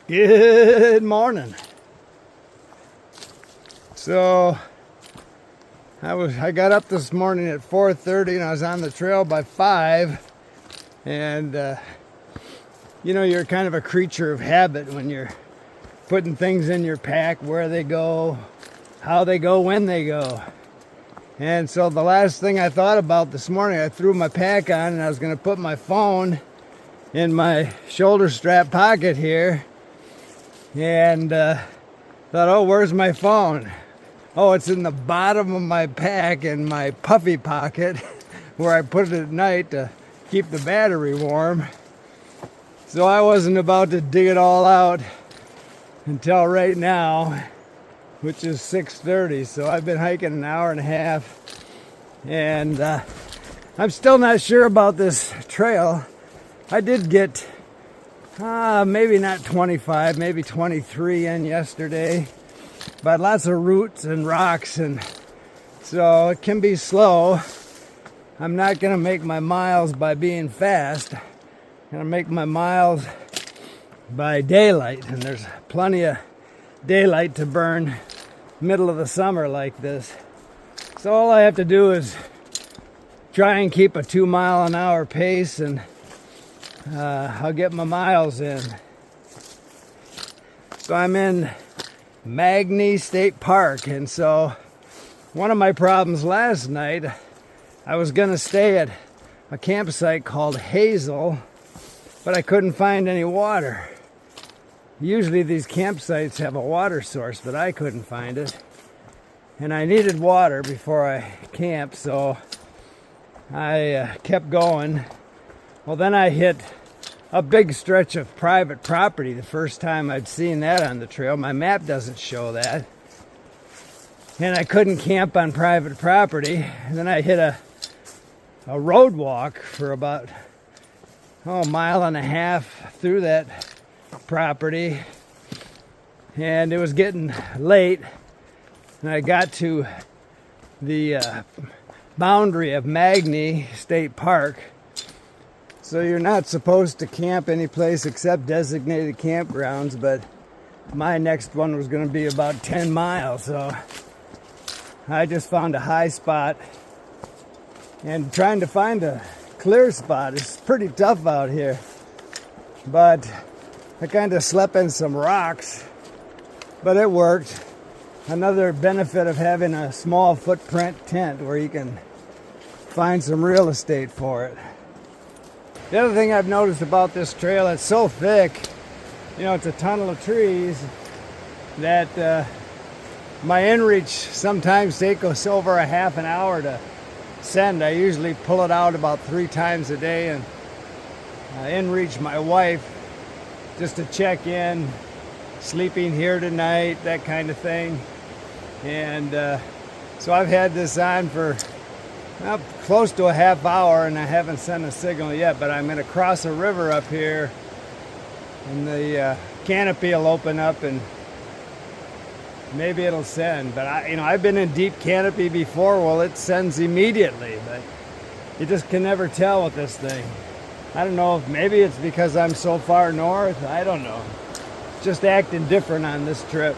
Good morning. So I got up this morning at 4:30 and I was on the trail by 5. And you're kind of a creature of habit when you're putting things in your pack, where they go, how they go, when they go. And so the last thing I thought about this morning, I threw my pack on and I was going to put my phone in my shoulder strap pocket here. And thought, oh, where's my phone? Oh, it's in the bottom of my pack in my puffy pocket where I put it at night to keep the battery warm. So I wasn't about to dig it all out until right now, which is 6:30. So I've been hiking an hour and a half, and I'm still not sure about this trail. I did get maybe not 25, maybe 23 in yesterday, but lots of roots and rocks, and so it can be slow. I'm not going to make my miles by being fast. I'm going to make my miles by daylight, and there's plenty of daylight to burn middle of the summer like this. So all I have to do is try and keep a 2-mile-an-hour pace, and I'll get my miles in. So I'm in Magny State Park, and so one of my problems last night, I was going to stay at a campsite called Hazel, but I couldn't find any water. Usually these campsites have a water source, but I couldn't find it. And I needed water before I camped, so I kept going. Well, then I hit a big stretch of private property, the first time I'd seen that on the trail. My map doesn't show that. And I couldn't camp on private property. And then I hit a road walk for about a mile and a half through that property. And it was getting late. And I got to the boundary of Magny State Park. So you're not supposed to camp any place except designated campgrounds, but my next one was going to be about 10 miles. So I just found a high spot, and trying to find a clear spot is pretty tough out here. But I kind of slept in some rocks, but it worked. Another benefit of having a small footprint tent where you can find some real estate for it. The other thing I've noticed about this trail, it's so thick, it's a tunnel of trees, that my inReach sometimes takes us over a half an hour to send. I usually pull it out about 3 times a day and inReach my wife just to check in, sleeping here tonight, that kind of thing. And so I've had this on for close to a half hour, and I haven't sent a signal yet, but I'm going to cross a river up here, and the canopy will open up, and maybe it'll send. But I've been in deep canopy before. Well, it sends immediately, but you just can never tell with this thing. I don't know if maybe it's because I'm so far north. I don't know. It's just acting different on this trip.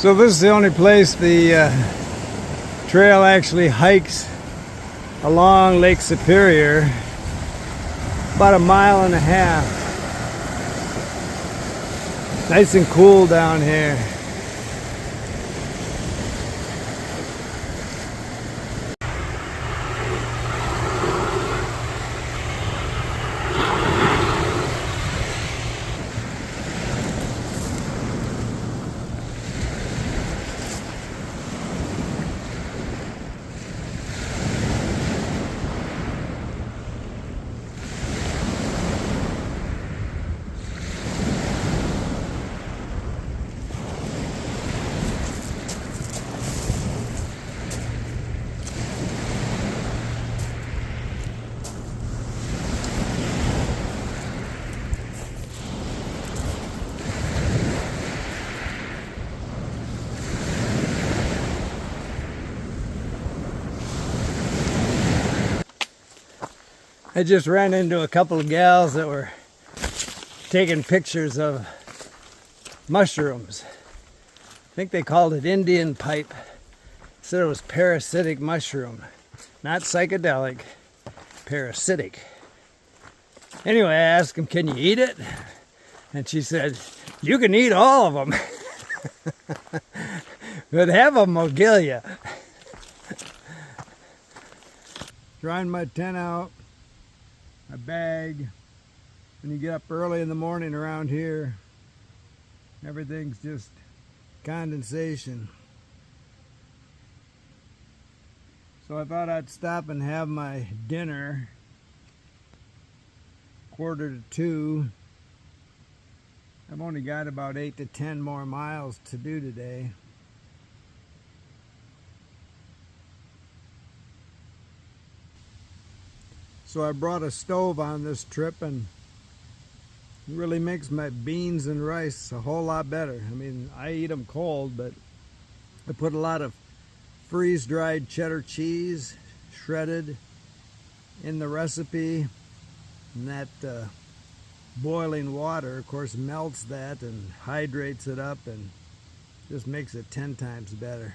So this is the only place the trail actually hikes along Lake Superior, about 1.5 miles. Nice and cool down here. I just ran into a couple of gals that were taking pictures of mushrooms. I think they called it Indian pipe. Said it was parasitic mushroom, not psychedelic, parasitic. Anyway, I asked them, can you eat it? And she said, you can eat all of them. But half of them will kill you. Drying my tent out. A bag. When you get up early in the morning around here, everything's just condensation. So I thought I'd stop and have my dinner. 1:45. I've only got about 8 to 10 more miles to do today. So I brought a stove on this trip, and it really makes my beans and rice a whole lot better. I mean, I eat them cold, but I put a lot of freeze-dried cheddar cheese, shredded, in the recipe. And that boiling water, of course, melts that and hydrates it up and just makes it 10 times better.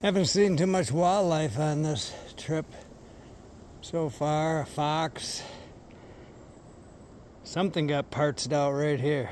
Haven't seen too much wildlife on this trip so far. A fox. Something got partsed out right here.